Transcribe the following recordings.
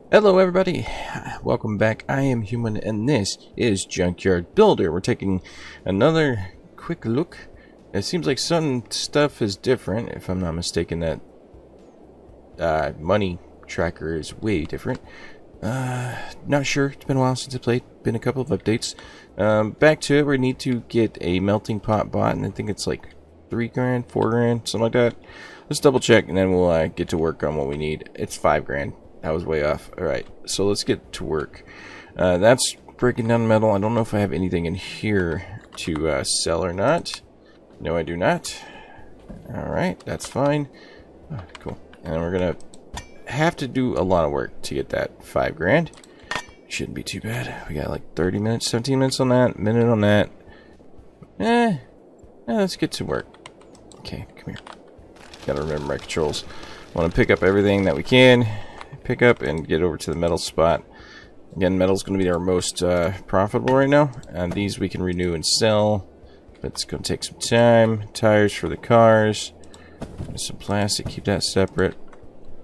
Hello everybody, welcome back. I am Human and this is Junkyard Builder. We're taking another quick look. It seems like some stuff is different. If I'm not mistaken, that money tracker is way different. Not sure, it's been a while since I played. Been a couple of updates. Back to it, we need to get a melting pot bought, and I think it's like 3 grand, 4 grand, something like that. Let's double check and then we'll get to work on what we need. It's 5 grand. That was way off. Alright, so let's get to work. That's breaking down metal. I don't know if I have anything in here to sell or not. No, I do not. Alright, that's fine. Oh, cool. And we're gonna have to do a lot of work to get that 5 grand. Shouldn't be too bad. We got like 30 minutes, 17 minutes on that, minute on that. Let's get to work. Okay, come here. Gotta remember my controls. Want to pick up everything that we can. Pick up and get over to the metal spot. Again, metal's going to be our most profitable right now, and these we can renew and sell, but it's going to take some time. Tires for the cars, and some plastic, keep that separate.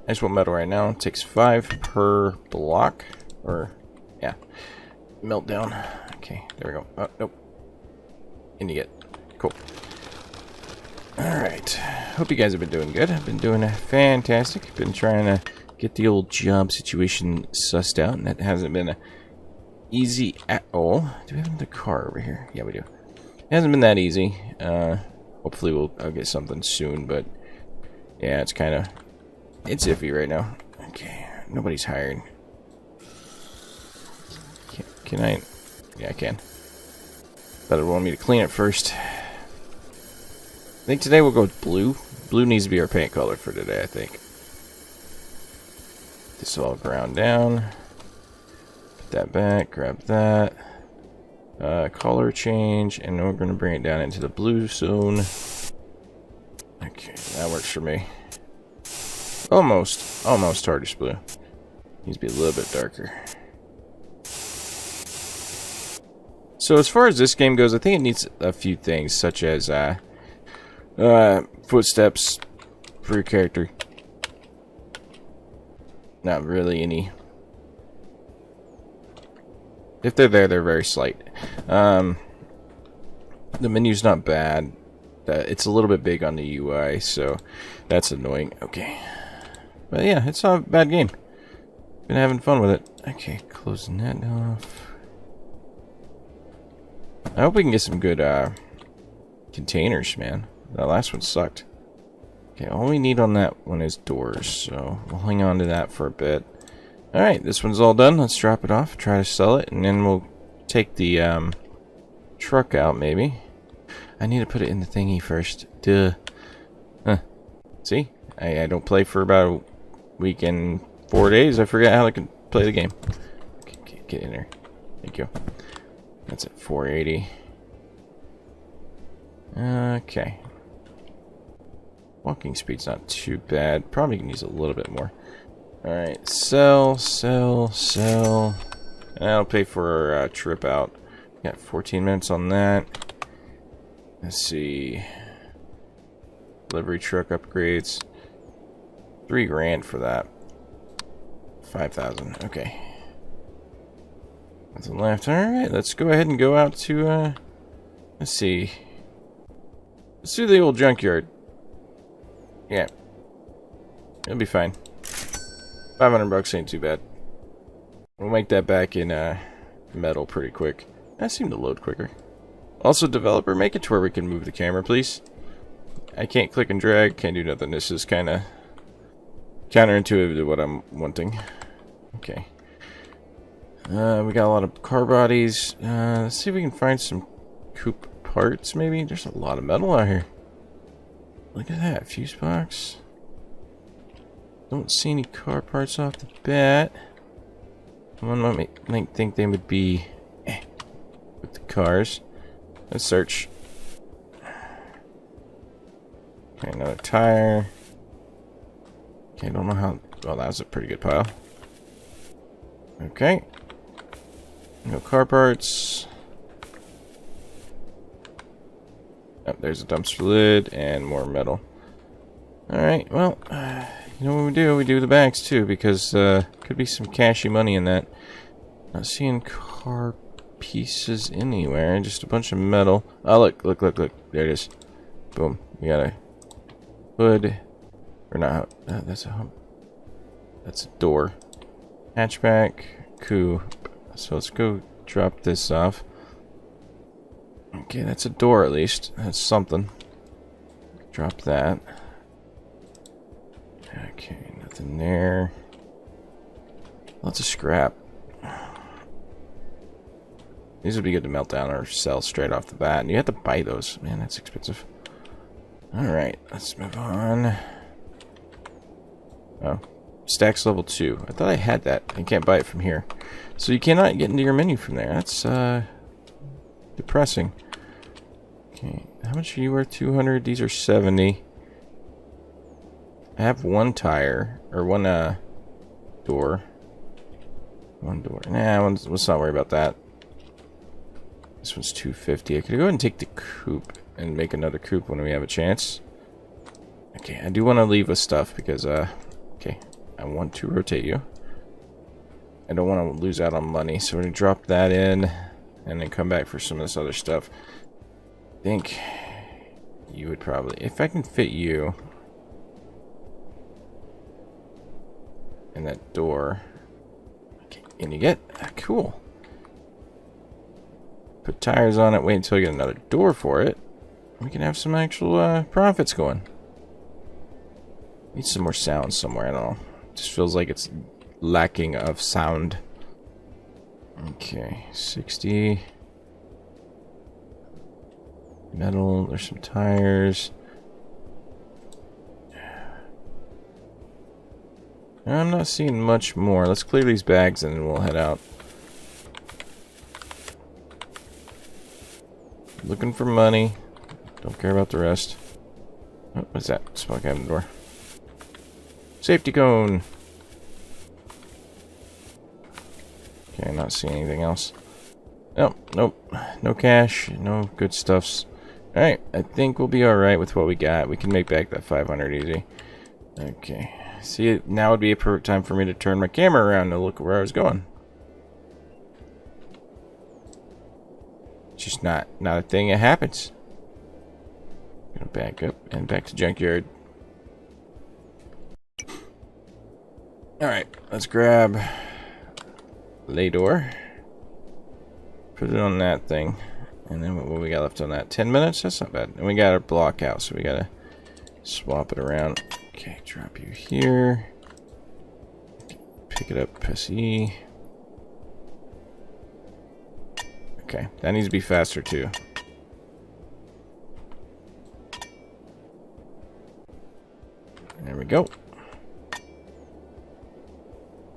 I just want metal right now. It takes 5 per block, or yeah, meltdown. Okay, there we go. Oh, nope. And you get cool. Alright, hope you guys have been doing good. I've been doing fantastic. Been trying to get the old job situation sussed out, and that hasn't been easy at all. Do we have the car over here? Yeah, we do. It hasn't been that easy. Hopefully I'll get something soon, but yeah, it's iffy right now. Okay, nobody's hiring. Can I? Yeah, I can. But it wanted me to clean it first. I think today we'll go with blue. Blue needs to be our paint color for today, I think. This all ground down. Put that back, grab that. Color change, and we're going to bring it down into the blue zone. Okay, that works for me. Almost tardish blue. Needs to be a little bit darker. So as far as this game goes, I think it needs a few things, such as footsteps for your character. Not really any. If they're there, they're very slight. The menu's not bad. It's a little bit big on the UI, so that's annoying. Okay. But yeah, it's not a bad game. Been having fun with it. Okay, closing that off. I hope we can get some good containers, man. That last one sucked. Okay, all we need on that one is doors, so we'll hang on to that for a bit. Alright, this one's all done. Let's drop it off, try to sell it, and then we'll take the truck out, maybe. I need to put it in the thingy first. Duh. Huh. See? I don't play for about a week and 4 days. I forgot how I can play the game. Okay, get in there. Thank you. That's at 480. Okay. Walking speed's not too bad. Probably can use a little bit more. Alright, sell. That'll pay for our trip out. Got 14 minutes on that. Let's see. Delivery truck upgrades. 3 grand for that. 5,000. Okay. Nothing left. Alright, let's go ahead and go out to, let's see. Let's do the old junkyard. Yeah. It'll be fine. 500 bucks ain't too bad. We'll make that back in metal pretty quick. That seemed to load quicker. Also, developer, make it to where we can move the camera, please. I can't click and drag, can't do nothing. This is kind of counterintuitive to what I'm wanting. Okay. We got a lot of car bodies. Let's see if we can find some coupe parts, maybe. There's a lot of metal out here. Look at that, fuse box. Don't see any car parts off the bat. One might think they would be with the cars. Let's search. Okay, another tire. Okay, I don't know how. Well, that was a pretty good pile. Okay. No car parts. Oh, there's a dumpster lid and more metal. Alright, well, You know what we do? We do the bags too, because could be some cashy money in that. Not seeing car pieces anywhere, just a bunch of metal. Oh, look, look, look, look. There it is. Boom. We got a hood. Or not. That's a hump. That's a door. Hatchback. Coupe. So let's go drop this off. Okay, that's a door at least. That's something. Drop that. Okay, nothing there. Lots of scrap. These would be good to melt down or sell straight off the bat. And you have to buy those. Man, that's expensive. Alright, let's move on. Oh. Stacks level 2. I thought I had that. I can't buy it from here. So you cannot get into your menu from there. That's depressing. Okay, how much are you worth? 200. These are 70. I have one tire. Or one door. One door. Nah, let's not worry about that. This one's 250. I could go ahead and take the coupe and make another coupe when we have a chance. Okay, I do want to leave with stuff because, okay, I want to rotate you. I don't want to lose out on money, so we're going to drop that in and then come back for some of this other stuff. I think you would probably, if I can fit you in that door. Okay, and you get, cool. Put tires on it, wait until I get another door for it. We can have some actual profits going. Need some more sound somewhere, I don't know. Just feels like it's lacking of sound. Okay, 60. Metal, there's some tires. I'm not seeing much more. Let's clear these bags and then we'll head out. Looking for money. Don't care about the rest. Oh, what's that? Smoke out the door. Safety cone. Okay, not seeing anything else. Nope, nope. No cash. No good stuffs. Alright, I think we'll be alright with what we got. We can make back that 500 easy. Okay. See, now would be a perfect time for me to turn my camera around to look where I was going. It's just not a thing that happens. Gonna back up and back to Junkyard. Alright, let's grab lay door. Put it on that thing. And then what we got left on that? 10 minutes? That's not bad. And we got our block out, so we gotta swap it around. Okay, drop you here. Pick it up, press E. Okay, that needs to be faster too. There we go.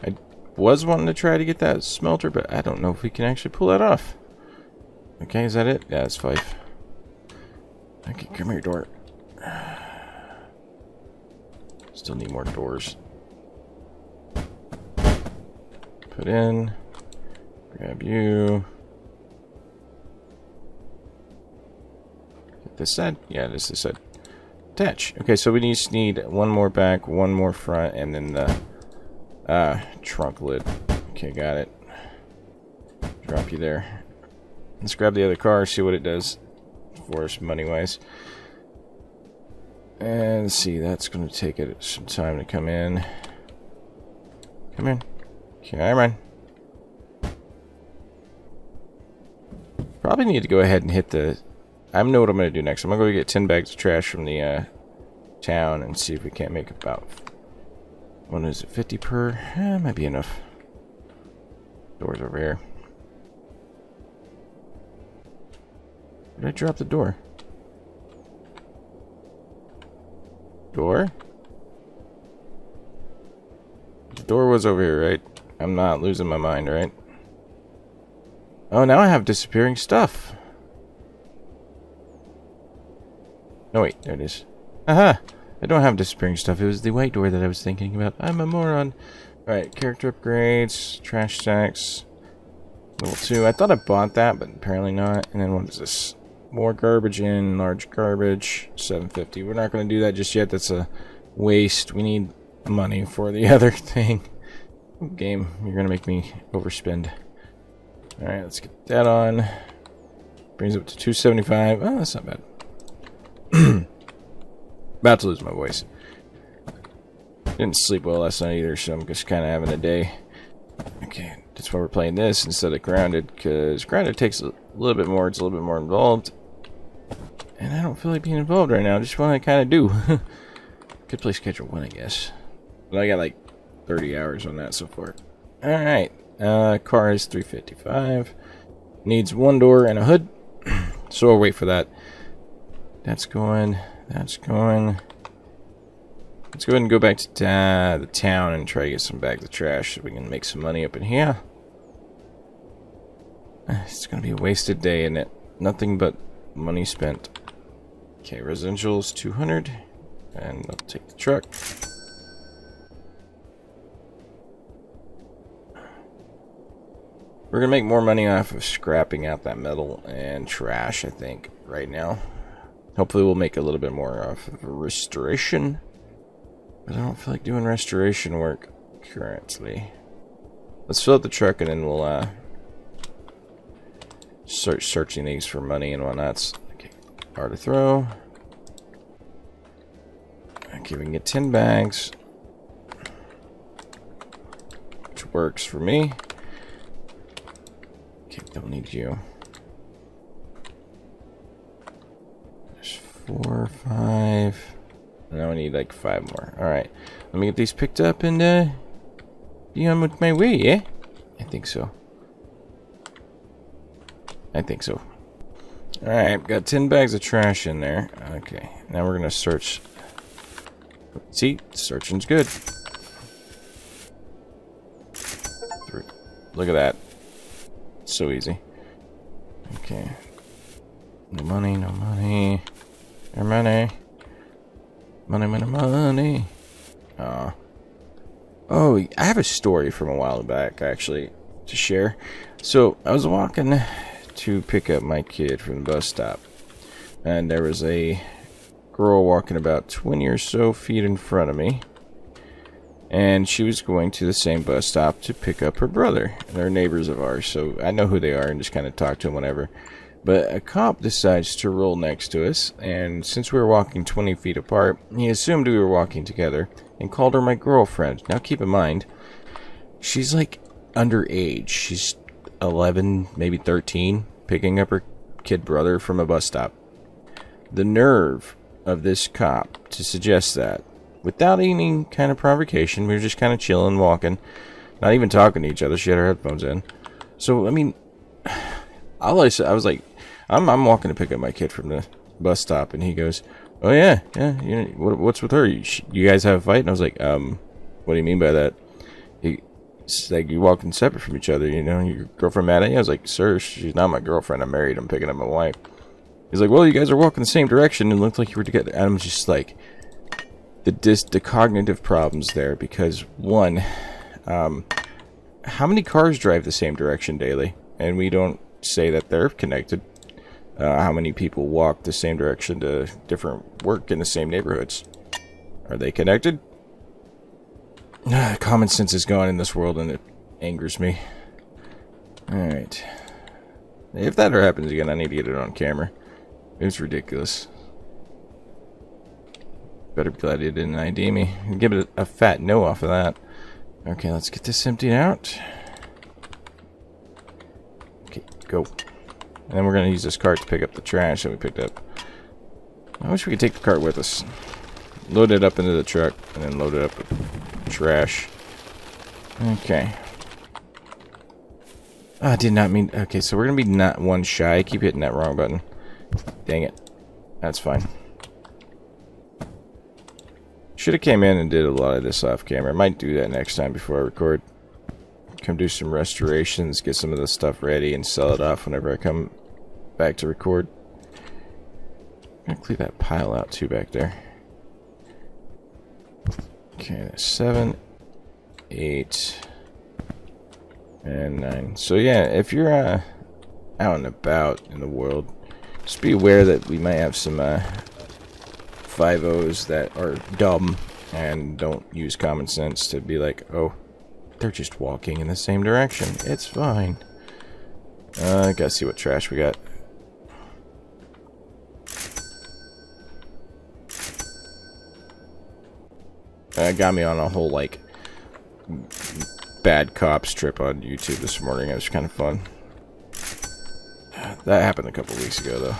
I was wanting to try to get that smelter, but I don't know if we can actually pull that off. Okay, is that it? Yeah, it's 5. Okay, come here, door. Still need more doors. Put in. Grab you. Get this side? Yeah, this is side. Attach. Okay, so we just need one more back, one more front, and then the trunk lid. Okay, got it. Drop you there. Let's grab the other car, see what it does for us money-wise. And see, that's going to take it some time to come in. Come in. Come on. Probably need to go ahead and hit the... I know what I'm going to do next. I'm going to go get 10 bags of trash from the town and see if we can't make about... What is it, 50 per? Might be enough. Doors over here. Did I drop the door? Door? The door was over here, right? I'm not losing my mind, right? Oh, now I have disappearing stuff. No, wait, there it is. Aha! I don't have disappearing stuff. It was the white door that I was thinking about. I'm a moron. Alright, character upgrades, trash stacks. Level 2. I thought I bought that, but apparently not. And then what is this? More garbage in, large garbage, 750. We're not going to do that just yet. That's a waste. We need money for the other thing. Game, you're gonna make me overspend. Alright, let's get that on. Brings it up to 275. Oh, that's not bad. About to lose my voice. Didn't sleep well last night either, so I'm just kind of having a day. Okay, that's why we're playing this instead of Grounded, because Grounded takes a little bit more, it's a little bit more involved. And I don't feel like being involved right now, just what I kind of do. Could play Schedule 1, I guess. But I got like 30 hours on that so far. Alright, car is 355. Needs one door and a hood. So we'll wait for that. That's going. Let's go ahead and go back to the town and try to get some bags of trash so we can make some money up in here. It's going to be a wasted day, isn't it? Nothing but money spent. Okay, residential's 200. And I'll take the truck. We're going to make more money off of scrapping out that metal and trash, I think, right now. Hopefully we'll make a little bit more off of restoration. But I don't feel like doing restoration work currently. Let's fill up the truck and then we'll start searching these for money and whatnots. Okay, bar to throw. Okay, we can get 10 bags. Which works for me. Okay, don't need you. There's 4, 5. Now I need like 5 more. Alright. Let me get these picked up and be on with my way, yeah? I think so. Alright, got 10 bags of trash in there. Okay, now we're gonna search. See, searching's good. Look at that. So easy. Okay. No money, no money. No money. Money, money, money. Oh, I have a story from a while back, actually, to share. So, I was walking to pick up my kid from the bus stop. And there was a girl walking about 20 or so feet in front of me. And she was going to the same bus stop to pick up her brother. They're neighbors of ours, so I know who they are and just kind of talk to them whenever. But a cop decides to roll next to us, and since we were walking 20 feet apart, he assumed we were walking together and called her my girlfriend. Now keep in mind, she's like underage. She's 11, maybe 13, picking up her kid brother from a bus stop. The nerve of this cop to suggest that. Without any kind of provocation, we were just kind of chilling, walking, not even talking to each other. She had her headphones in. So, I mean, all I said, I was like, I'm walking to pick up my kid from the bus stop, and he goes, "Oh yeah, you know, what's with her? You guys have a fight?" And I was like, what do you mean by that? He's like, you walking separate from each other, you know, your girlfriend mad at you? I was like, sir, she's not my girlfriend. I'm married. I'm picking up my wife. He's like, well, you guys are walking the same direction and looked like you were together. And I'm just like, the cognitive problems there, because one, how many cars drive the same direction daily? And we don't say that they're connected. How many people walk the same direction to different work in the same neighborhoods? Are they connected? Common sense is gone in this world, and it angers me. Alright. If that ever happens again, I need to get it on camera. It's ridiculous. Better be glad he didn't ID me. Give it a fat no off of that. Okay, let's get this emptied out. Okay, go. And then we're going to use this cart to pick up the trash that we picked up. I wish we could take the cart with us. Load it up into the truck, and then load it up with trash. Okay. I did not mean... Okay, so we're going to be not one shy. I keep hitting that wrong button. Dang it. That's fine. Should have came in and did a lot of this off camera. I might do that next time before I record. Come do some restorations, get some of the stuff ready, and sell it off whenever I come back to record. I'm going to clear that pile out too back there. Okay, that's 7, 8, and 9. So yeah, if you're out and about in the world, just be aware that we might have some 5-0s that are dumb And don't use common sense to be like, oh, they're just walking in the same direction. It's fine. Gotta see what trash we got. Got me on a whole, like, bad cops trip on YouTube this morning. It was kind of fun. That happened a couple weeks ago, though.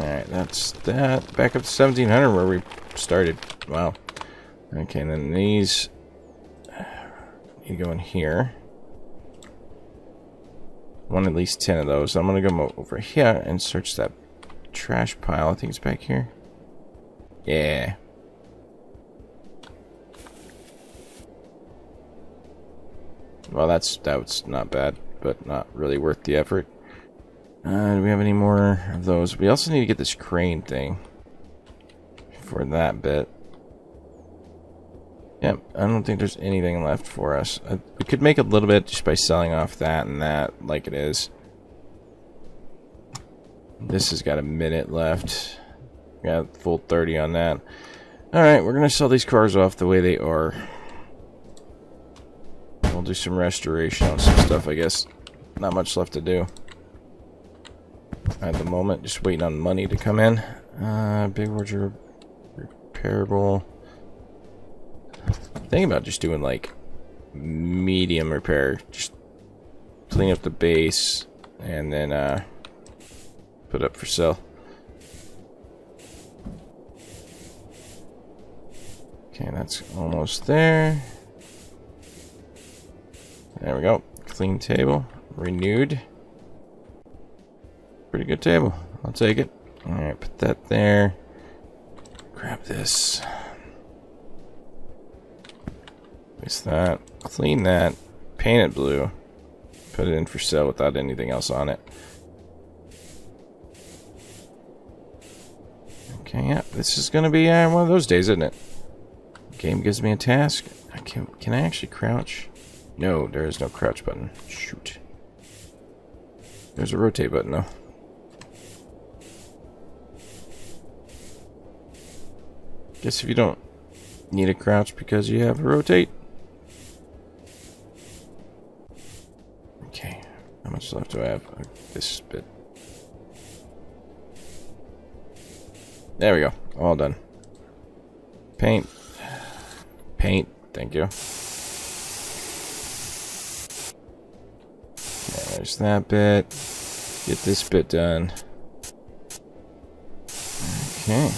Alright, that's that. Back up to 1700 where we started. Wow. Okay, and then these... You go in here. Want at least 10 of those. I'm going to go over here and search that trash pile. I think it's back here. Yeah. Well, that's not bad, but not really worth the effort. Do we have any more of those? We also need to get this crane thing for that bit. Yep, I don't think there's anything left for us. We could make a little bit just by selling off that and that like it is. This has got a minute left. Got full 30 on that. Alright, we're going to sell these cars off the way they are. We'll do some restoration on some stuff, I guess. Not much left to do at the moment. Just waiting on money to come in. Big wardrobe, repairable. Thinking about just doing like medium repair. Just clean up the base and then put up for sale. Okay, that's almost there. There we go. Clean table. Renewed. Pretty good table. I'll take it. Alright, put that there. Grab this. Place that. Clean that. Paint it blue. Put it in for sale without anything else on it. Okay, yeah. This is going to be one of those days, isn't it? Game gives me a task. Can I actually crouch? No, there is no crouch button. Shoot. There's a rotate button, though. Guess if you don't need a crouch because you have a rotate. Okay. How much left do I have? This bit. There we go. All done. Paint. Paint. Thank you. There's that bit. Get this bit done. Okay.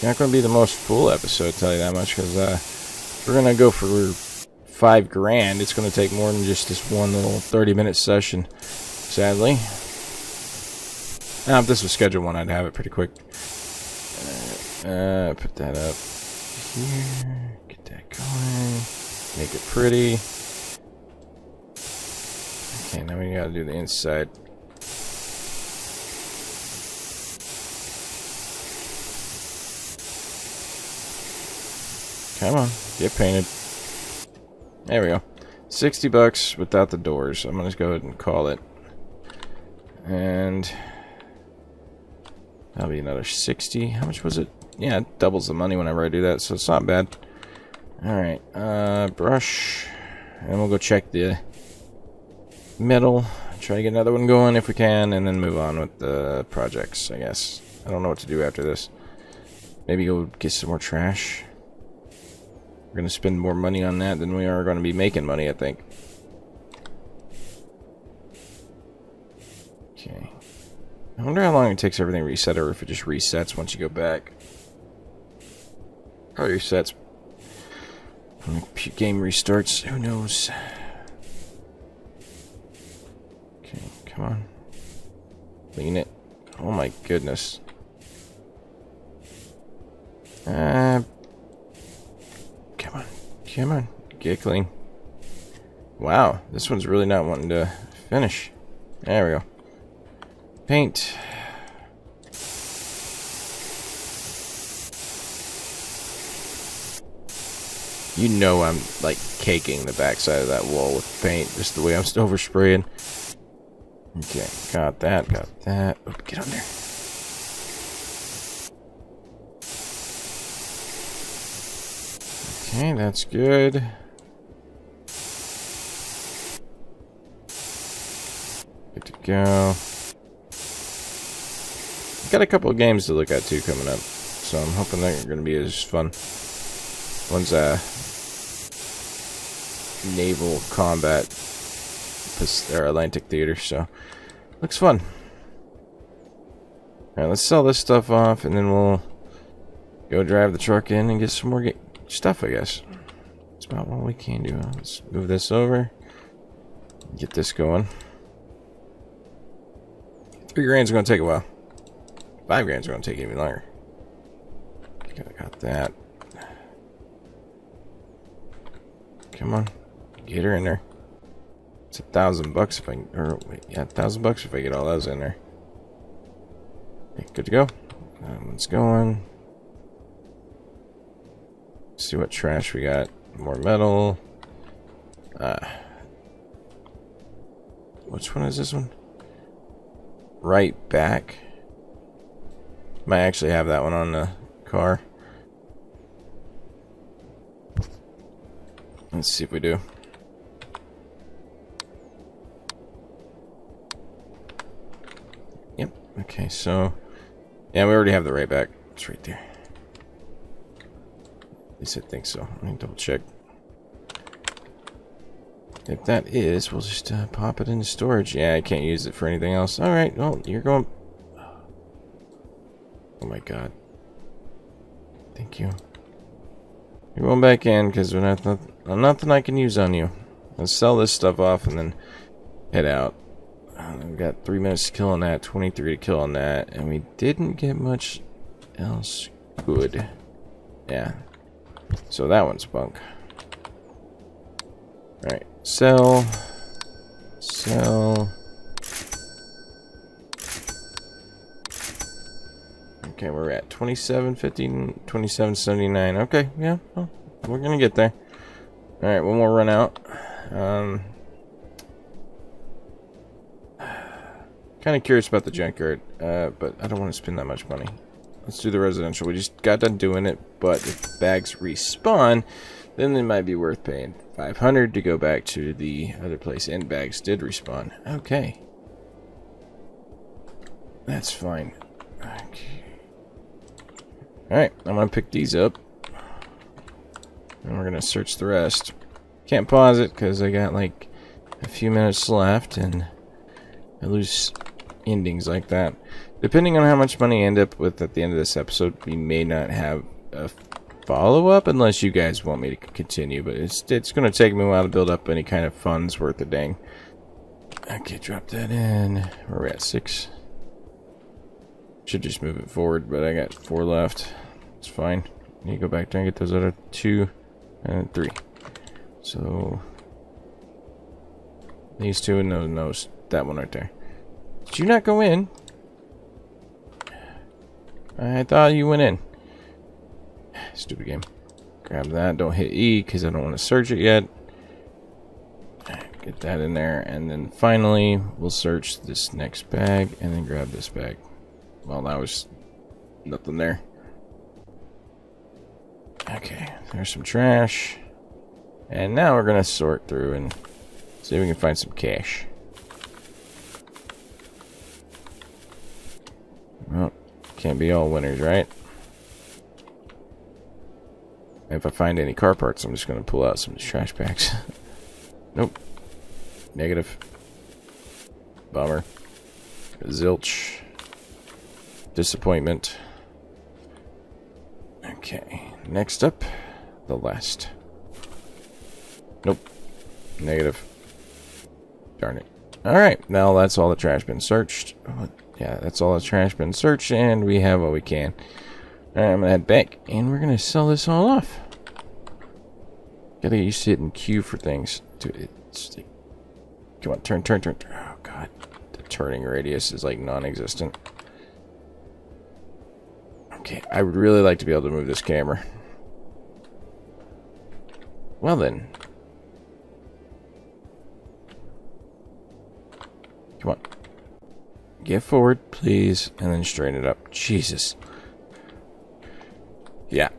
Not going to be the most full episode, tell you that much, because we're going to go for $5 grand. It's going to take more than just this one little 30-minute session, sadly. Now, if this was scheduled one, I'd have it pretty quick. Put that up here. Get that going. Make it pretty. Okay, now we gotta do the inside. Come on, get painted. There we go. $60 without the doors. I'm gonna go ahead and call it. And that'll be another 60. How much was it? Yeah, it doubles the money whenever I do that, so it's not bad. Alright, brush. And we'll go check the metal, try to get another one going if we can, and then move on with the projects, I guess. I don't know what to do after this. Maybe go get some more trash. We're going to spend more money on that than we are going to be making money, I think. Okay. I wonder how long it takes everything to reset, or if it just resets once you go back. Probably resets when the game restarts. Who knows? Okay, come on. Clean it. Oh my goodness. Come on. Come on. Get clean. Wow, this one's really not wanting to finish. There we go. Paint. You know I'm like caking the backside of that wall with paint, just the way I'm still overspraying. Okay, got that, got that. Oh, get on there. Okay, that's good. Good to go. Got a couple of games to look at too coming up, so I'm hoping they're going to be as fun. One's naval combat or Atlantic theater, so looks fun. All right, let's sell this stuff off, and then we'll go drive the truck in and get some more stuff, I guess. That's about what we can do. Let's move this over, get this going. 3 grand's going to take a while. 5 grand's going to take even longer. Okay, I got that. Come on, get her in there. It's $1,000 if I, or wait, yeah, $1,000 if I get all those in there. Okay, good to go. That one's going. Let's see what trash we got. More metal. Which one is this one? Right back. Might actually have that one on the car. Let's see if we do. Yep. Okay, so yeah, we already have the right back. It's right there. At least I think so. Let me double check. If that is, we'll just pop it into storage. Yeah, I can't use it for anything else. Alright, well, you're going... Oh my god. Thank you. You're going back in, because nothing I can use on you. Let's sell this stuff off and then head out. We've got 3 minutes to kill on that, 23 to kill on that, and we didn't get much else good. Yeah. So that one's bunk. Alright, sell. Sell. Okay, we're at 27.50, 27.79. Okay, yeah, well, we're gonna get there. Alright, one more run out. Kind of curious about the junkyard, but I don't want to spend that much money. Let's do the residential. We just got done doing it, but if bags respawn, then it might be worth paying $500 to go back to the other place, and bags did respawn. Okay. That's fine. Okay. Alright, I'm going to pick these up. And we're going to search the rest. Can't pause it because I got like a few minutes left, and I lose endings like that. Depending on how much money I end up with at the end of this episode, we may not have a follow-up unless you guys want me to continue, but it's going to take me a while to build up any kind of funds worth a dang. Okay, drop that in. Where are we at? 6. Should just move it forward, but I got 4 left. It's fine. Need to go back there and get those other 2 and 3. So these 2 and those. That one right there. Did you not go in? I thought you went in. Stupid game. Grab that. Don't hit E because I don't want to search it yet. Get that in there. And then finally, we'll search this next bag and then grab this bag. Well, that was nothing there. Okay. There's some trash. And now we're going to sort through and see if we can find some cash. Well, can't be all winners, right? If I find any car parts, I'm just going to pull out some trash bags. Nope. Negative. Bummer. Zilch. Disappointment. Okay. Next up, the last. Nope. Negative. Darn it. Alright, now that's all the trash been searched. Yeah, that's all the trash been searched, and we have what we can. Alright, I'm gonna head back, and we're gonna sell this all off. Gotta get used to it in queue for things. Dude, it's like, come on, turn. Oh god, the turning radius is like non-existent. Okay, I would really like to be able to move this camera. Well then. Come on. Get forward, please, and then straighten it up. Jesus. Yeah,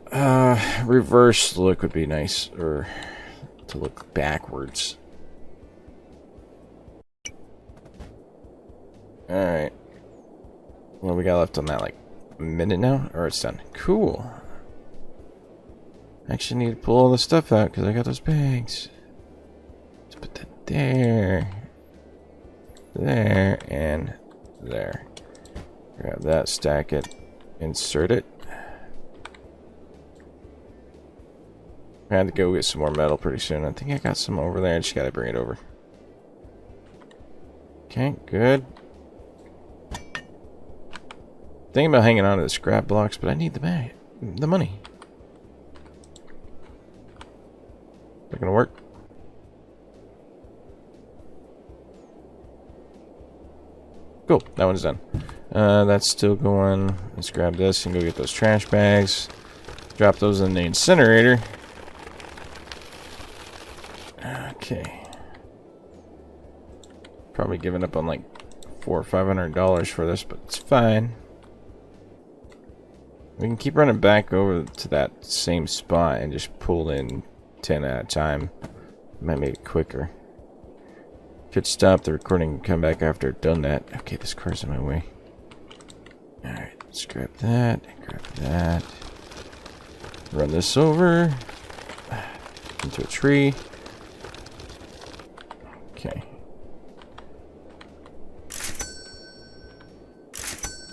reverse look would be nice, or to look backwards. Alright. What we got left on that, like a minute now? Or it's done. Cool. Actually need to pull all the stuff out because I got those bags. Let's put that there. There, and there. Grab that, stack it, insert it. I had to go get some more metal pretty soon. I think I got some over there. I just gotta bring it over. Okay, good. Thinking about hanging on to the scrap blocks, but I need the money. Is that gonna work? Cool, that one's done. That's still going. Let's grab this and go get those trash bags. Drop those in the incinerator. Okay. Probably giving up on like $400 or $500 for this, but it's fine. We can keep running back over to that same spot and just pull in 10 at a time. Might make it quicker. Could stop the recording and come back after I've done that. Okay, this car's in my way. Alright, let's grab that, grab that. Run this over into a tree. Okay.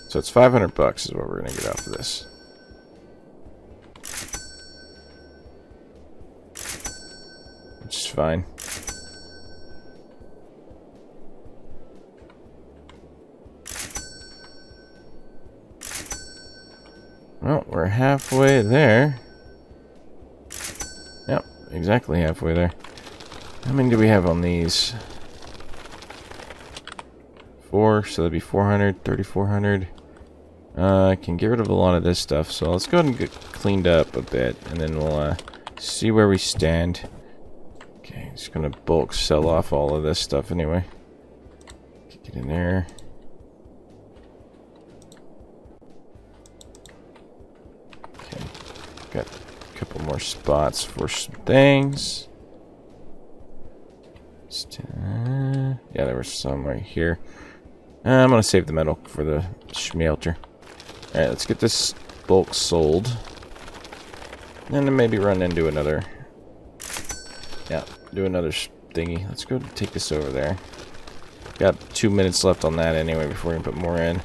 So it's $500 is what we're gonna get off of this. Which is fine. Well, we're halfway there. Yep, exactly halfway there. How many do we have on these? 4, so that'd be 400, 3,400. I can get rid of a lot of this stuff, so let's go ahead and get cleaned up a bit, and then we'll see where we stand. Okay, just gonna bulk sell off all of this stuff anyway. Get in there. Okay, got a couple more spots for some things. Yeah, there was some right here. I'm gonna save the metal for the Smelter. Alright, let's get this bulk sold. And then maybe run into another. Yeah, do another thingy. Let's go take this over there. Got 2 minutes left on that anyway before we can put more in.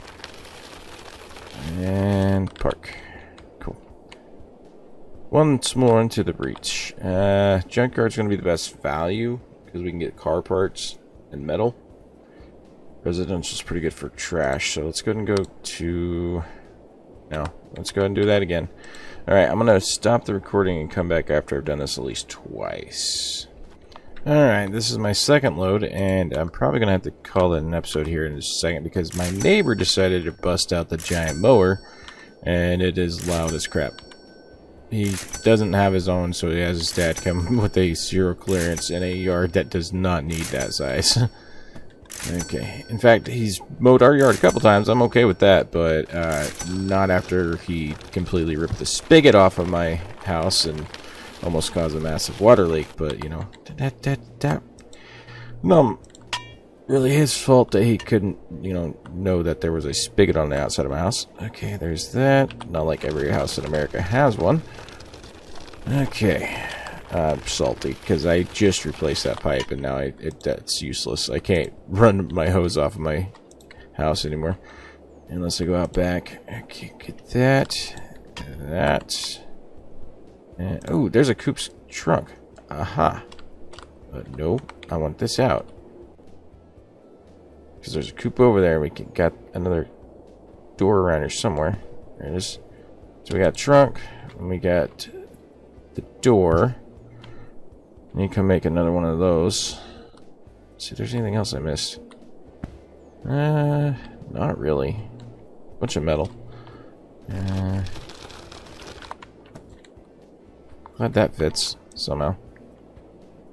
And park. Cool. Once more into the breach. Junkyard's gonna be the best value because we can get car parts and metal. Residential's pretty good for trash, so let's go ahead and go to... No, let's go ahead and do that again. Alright, I'm going to stop the recording and come back after I've done this at least twice. Alright, this is my second load, and I'm probably going to have to call it an episode here in just a second because my neighbor decided to bust out the giant mower, and it is loud as crap. He doesn't have his own, so he has his dad come with a zero clearance in a yard that does not need that size. Okay. In fact, he's mowed our yard a couple times. I'm okay with that, but not after he completely ripped the spigot off of my house and almost caused a massive water leak. But you know, that no, really his fault that he couldn't, you know that there was a spigot on the outside of my house. Okay, there's that. Not like every house in America has one. Okay. I'm salty because I just replaced that pipe and now that's useless. I can't run my hose off of my house anymore unless I go out back. Okay, get that. And, oh, there's a coup's trunk. Aha. But no, I want this out because there's a coupe over there. We got another door around here somewhere. There it is. So we got trunk and we got the door. You can make another one of those. Let's see if there's anything else I missed. Not really. Bunch of metal. Glad that fits somehow.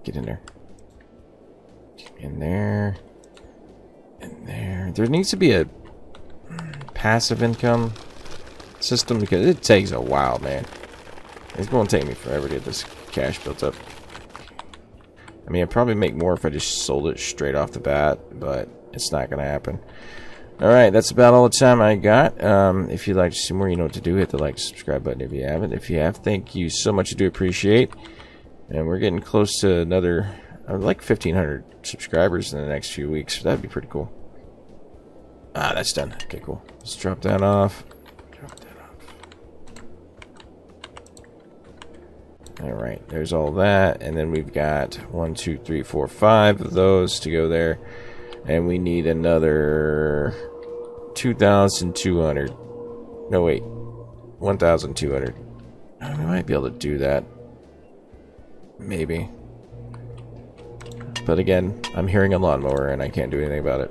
Get in there. Get in there. In there. There needs to be a passive income system because it takes a while, man. It's going to take me forever to get this cash built up. I mean, I'd probably make more if I just sold it straight off the bat, but it's not going to happen. Alright, that's about all the time I got. If you'd like to see more, you know what to do. Hit the like, subscribe button if you haven't. If you have, thank you so much. I do appreciate. And we're getting close to another, like 1,500 subscribers in the next few weeks. That'd be pretty cool. Ah, that's done. Okay, cool. Let's drop that off. Alright, there's all that. And then we've got 1, 2, 3, 4, 5 of those to go there. And we need another 2,200. No, wait. 1,200. We might be able to do that. Maybe. But again, I'm hearing a lawnmower and I can't do anything about it.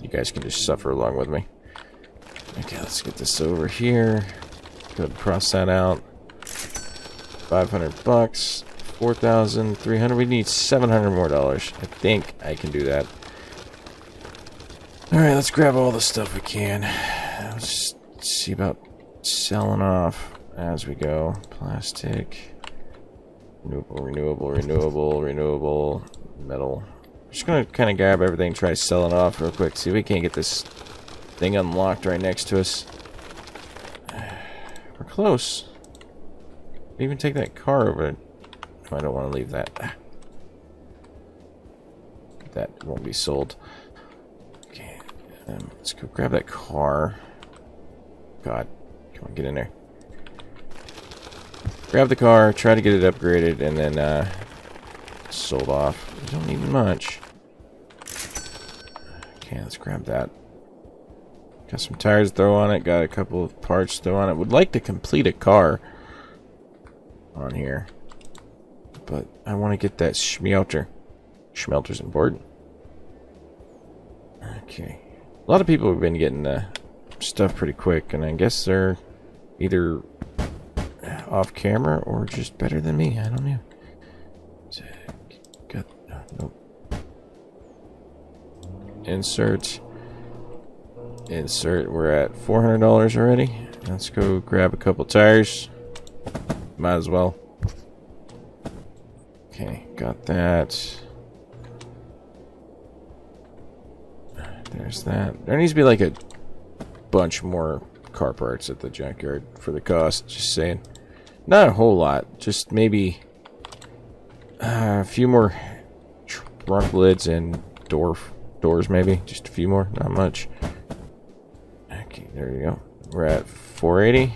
You guys can just suffer along with me. Okay, let's get this over here. Go ahead and cross that out. 500 bucks. 4,300. We need 700 more dollars. I think I can do that. Alright, let's grab all the stuff we can. Let's see about selling off as we go. Plastic. Renewable, renewable, renewable, renewable. Metal. I'm just gonna kind of grab everything, try selling off real quick. See if we can't get this thing unlocked right next to us. We're close. Even take that car over. I don't want to leave that. That won't be sold. Okay, let's go grab that car. God, come on, get in there. Grab the car, try to get it upgraded, and then sold off. We don't need much. Okay, let's grab that. Got some tires to throw on it. Got a couple of parts to throw on it. Would like to complete a car on here. But I want to get that Smelter. Smelter's important. Okay. A lot of people have been getting stuff pretty quick, and I guess they're either off camera or just better than me. I don't know. Got nope. Insert. Insert. We're at $400 already. Let's go grab a couple tires. Might as well. Okay, got that. There's that. There needs to be like a bunch more car parts at the junkyard for the cost. Just saying. Not a whole lot. Just maybe a few more trunk lids and doors maybe. Just a few more. Not much. Okay, there you go. We're at 480.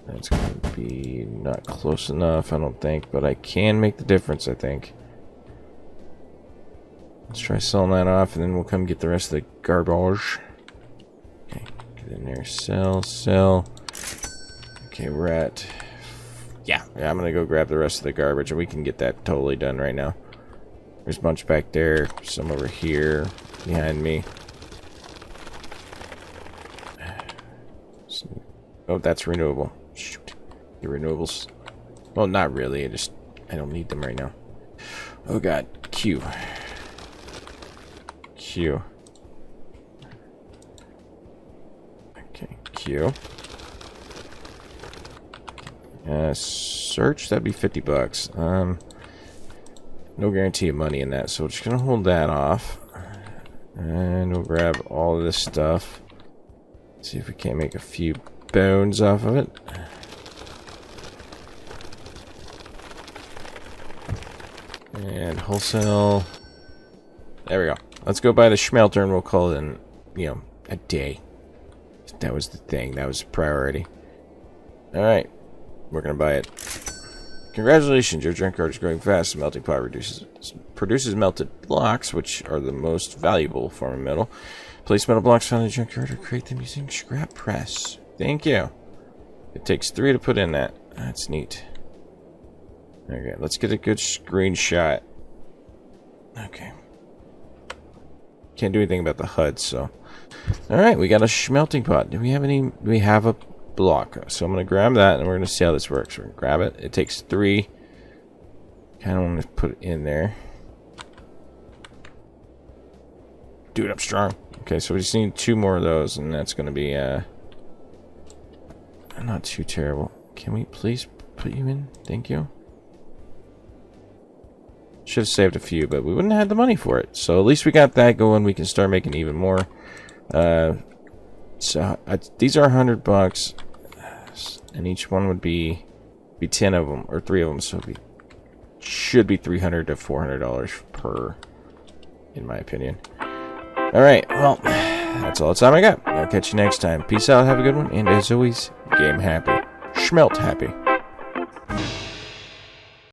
That's going to be not close enough, I don't think, but I can make the difference, I think. Let's try selling that off, and then we'll come get the rest of the garbage. Okay, get in there, sell. Okay, we're at... Yeah, I'm going to go grab the rest of the garbage, and we can get that totally done right now. There's a bunch back there, some over here, behind me. Oh, that's renewable. Shoot. The renewables. Well, not really. I don't need them right now. Oh god. Q. Okay. Q. Search. That'd be 50 bucks. No guarantee of money in that, so we're just gonna hold that off. And we'll grab all of this stuff. See if we can't make a few bones off of it. And wholesale. There we go. Let's go buy the Smelter and we'll call it a day. That was the thing. That was a priority. Alright. We're gonna buy it. Congratulations, your junkyard is growing fast. Melting pot produces melted blocks, which are the most valuable form of metal. Place metal blocks found in the junkyard or create them using scrap press. Thank you. It takes 3 to put in that. That's neat. Okay, let's get a good screenshot. Okay. Can't do anything about the HUD, so. Alright, we got a smelting pot. Do we have any? We have a block. So I'm going to grab that and we're going to see how this works. We're going to grab it. It takes 3. Kind of want to put it in there. Dude, I'm strong. Okay, so we just need 2 more of those, and that's gonna be not too terrible. Can we please put you in? Thank you. Should have saved a few, but we wouldn't have had the money for it. So at least we got that going. We can start making even more. These are $100, and each one would be 10 of them or 3 of them. So it should be $300 to $400 per, in my opinion. All right, well, that's all the time I got. I'll catch you next time. Peace out. Have a good one, and as always, game happy, schmelt happy.